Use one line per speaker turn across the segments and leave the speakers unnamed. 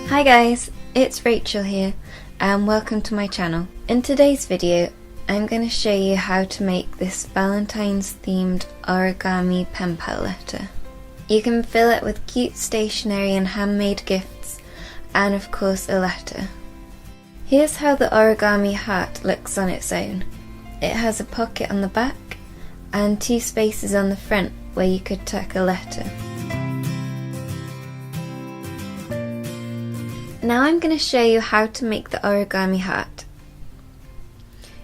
Hi guys, it's Rachel here and welcome to my channel. In today's video I'm going to show you how to make this Valentine's themed origami pen pal letter. You can fill it with cute stationery and handmade gifts and of course a letter. Here's how the origami heart looks on its own. It has a pocket on the back and 2 spaces on the front where you could tuck a letter. Now I'm going to show you how to make the origami heart.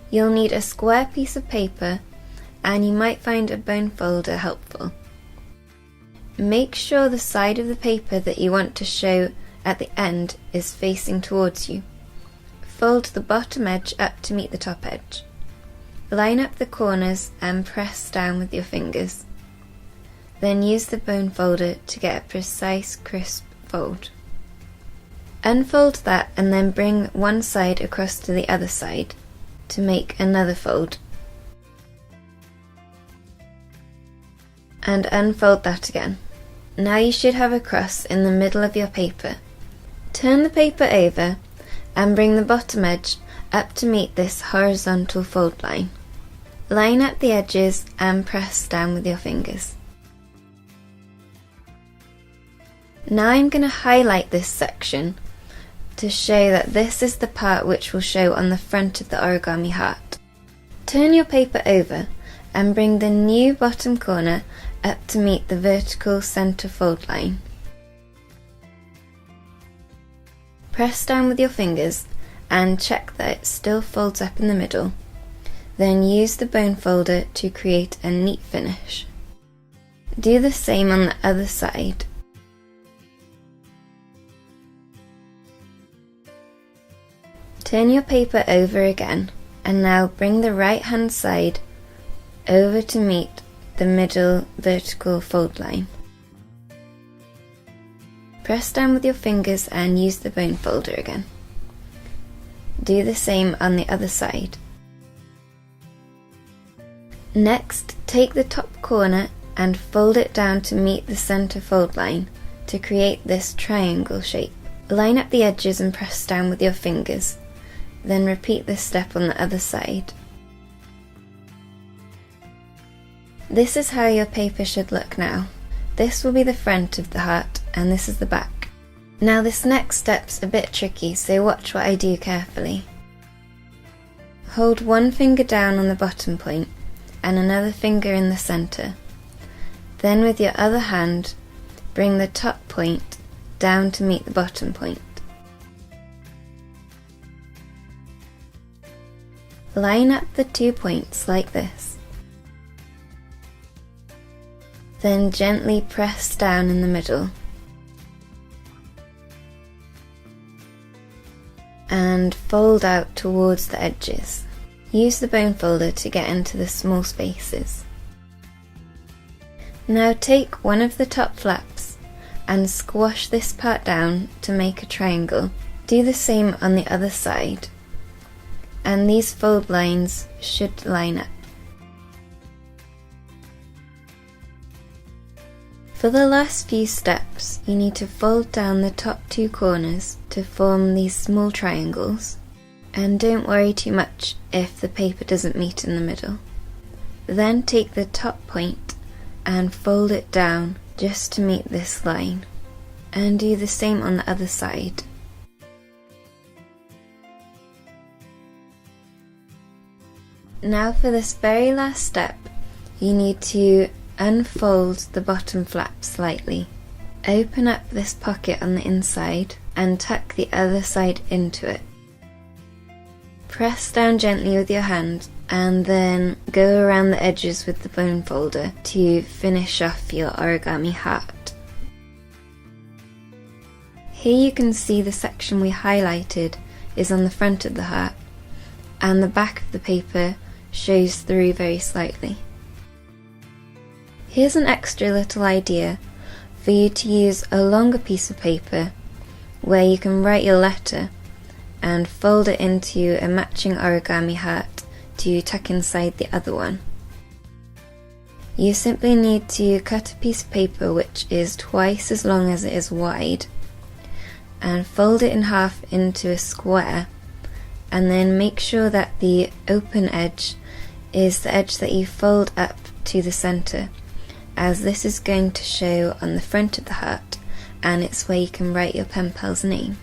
You'll need a square piece of paper and you might find a bone folder helpful. Make sure the side of the paper that you want to show at the end is facing towards you. Fold the bottom edge up to meet the top edge. Line up the corners and press down with your fingers. Then use the bone folder to get a precise, crisp fold. Unfold that and then bring one side across to the other side to make another fold. And unfold that again. Now you should have a cross in the middle of your paper. Turn the paper over and bring the bottom edge up to meet this horizontal fold line. Line up the edges and press down with your fingers. Now I'm going to highlight this section to show that this is the part which will show on the front of the origami heart. Turn your paper over and bring the new bottom corner up to meet the vertical center fold line. Press down with your fingers and check that it still folds up in the middle. Then use the bone folder to create a neat finish. Do the same on the other side. Turn your paper over again and now bring the right hand side over to meet the middle vertical fold line. Press down with your fingers and use the bone folder again. Do the same on the other side. Next, take the top corner and fold it down to meet the center fold line to create this triangle shape. Line up the edges and press down with your fingers. Then repeat this step on the other side. This is how your paper should look now. This will be the front of the heart and this is the back. Now this next step's a bit tricky, so watch what I do carefully. Hold one finger down on the bottom point and another finger in the center. Then with your other hand, bring the top point down to meet the bottom point. Line up the 2 points like this. Then gently press down in the middle. And fold out towards the edges. Use the bone folder to get into the small spaces. Now take one of the top flaps and squash this part down to make a triangle. Do the same on the other side. And these fold lines should line up. For the last few steps, you need to fold down the top 2 corners to form these small triangles, and don't worry too much if the paper doesn't meet in the middle. Then take the top point and fold it down just to meet this line, and do the same on the other side. Now for this very last step, you need to unfold the bottom flap slightly. Open up this pocket on the inside and tuck the other side into it. Press down gently with your hand and then go around the edges with the bone folder to finish off your origami heart. Here you can see the section we highlighted is on the front of the heart and the back of the paper shows through very slightly. Here's an extra little idea for you to use a longer piece of paper where you can write your letter and fold it into a matching origami heart to tuck inside the other one. You simply need to cut a piece of paper which is twice as long as it is wide and fold it in half into a square, and then make sure that the open edge is the edge that you fold up to the center, as this is going to show on the front of the heart, and it's where you can write your pen pal's name.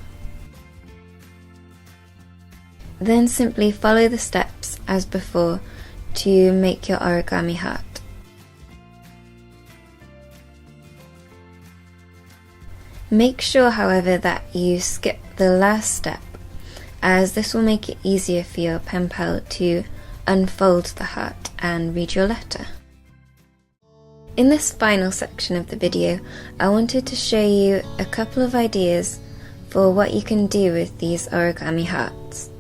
Then simply follow the steps as before to make your origami heart. Make sure, however, that you skip the last step, as this will make it easier for your pen pal to unfold the heart and read your letter. In this final section of the video, I wanted to show you a couple of ideas for what you can do with these origami hearts.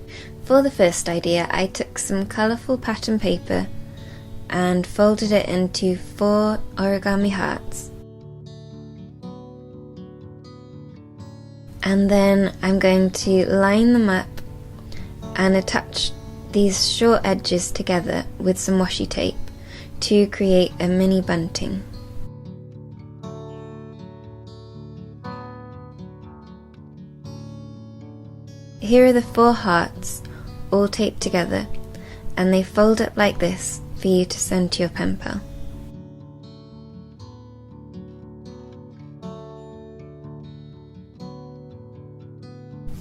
For the first idea, I took some colourful pattern paper and folded it into 4 origami hearts. And then I'm going to line them up and attach these short edges together with some washi tape to create a mini bunting. Here are the 4 hearts all taped together, and they fold up like this for you to send to your pen pal.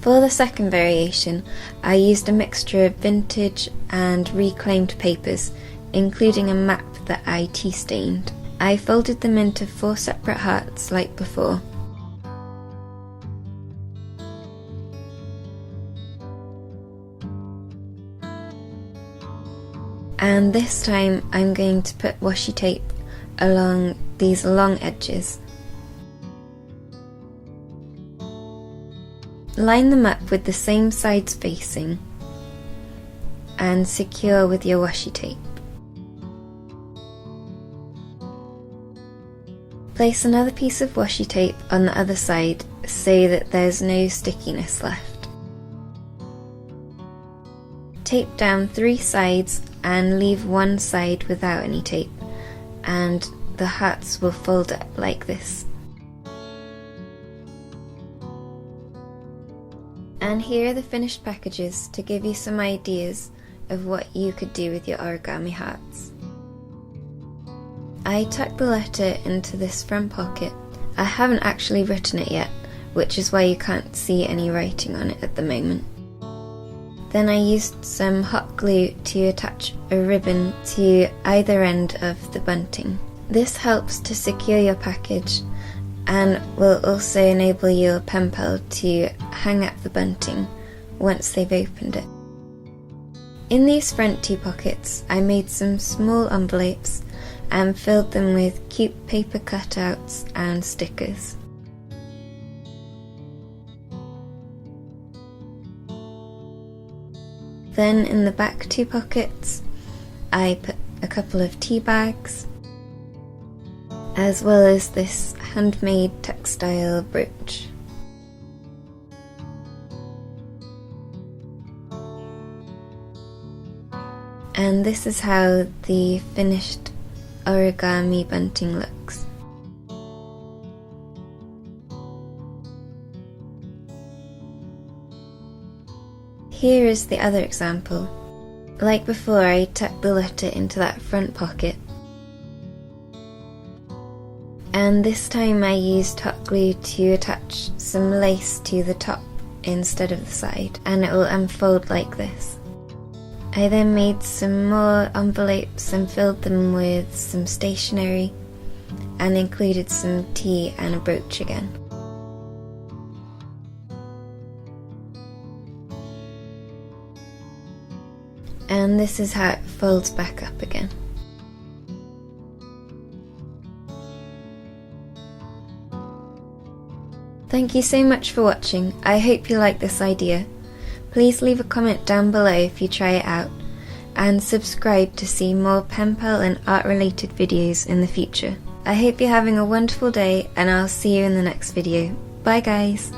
For the second variation, I used a mixture of vintage and reclaimed papers, including a map that I tea stained. I folded them into 4 separate hearts like before. And this time I'm going to put washi tape along these long edges. Line them up with the same sides facing and secure with your washi tape. Place another piece of washi tape on the other side so that there's no stickiness left. Tape down 3 sides and leave one side without any tape, and the hearts will fold up like this. And here are the finished packages to give you some ideas of what you could do with your origami hearts. I tucked the letter into this front pocket. I haven't actually written it yet, which is why you can't see any writing on it at the moment. Then I used some hot glue to attach a ribbon to either end of the bunting. This helps to secure your package and will also enable your pen pal to hang up the bunting once they've opened it. In these front 2 pockets, I made some small envelopes and filled them with cute paper cutouts and stickers. Then in the back 2 pockets, I put a couple of tea bags, as well as this handmade textile brooch. And this is how the finished origami bunting looks. Here is the other example. Like before, I tucked the letter into that front pocket, and this time I used hot glue to attach some lace to the top instead of the side, and it will unfold like this. I then made some more envelopes and filled them with some stationery and included some tea and a brooch again. And this is how it folds back up again. Thank you so much for watching. I hope you like this idea. Please leave a comment down below if you try it out, and subscribe to see more pen pal and art related videos in the future. I hope you're having a wonderful day, and I'll see you in the next video. Bye guys!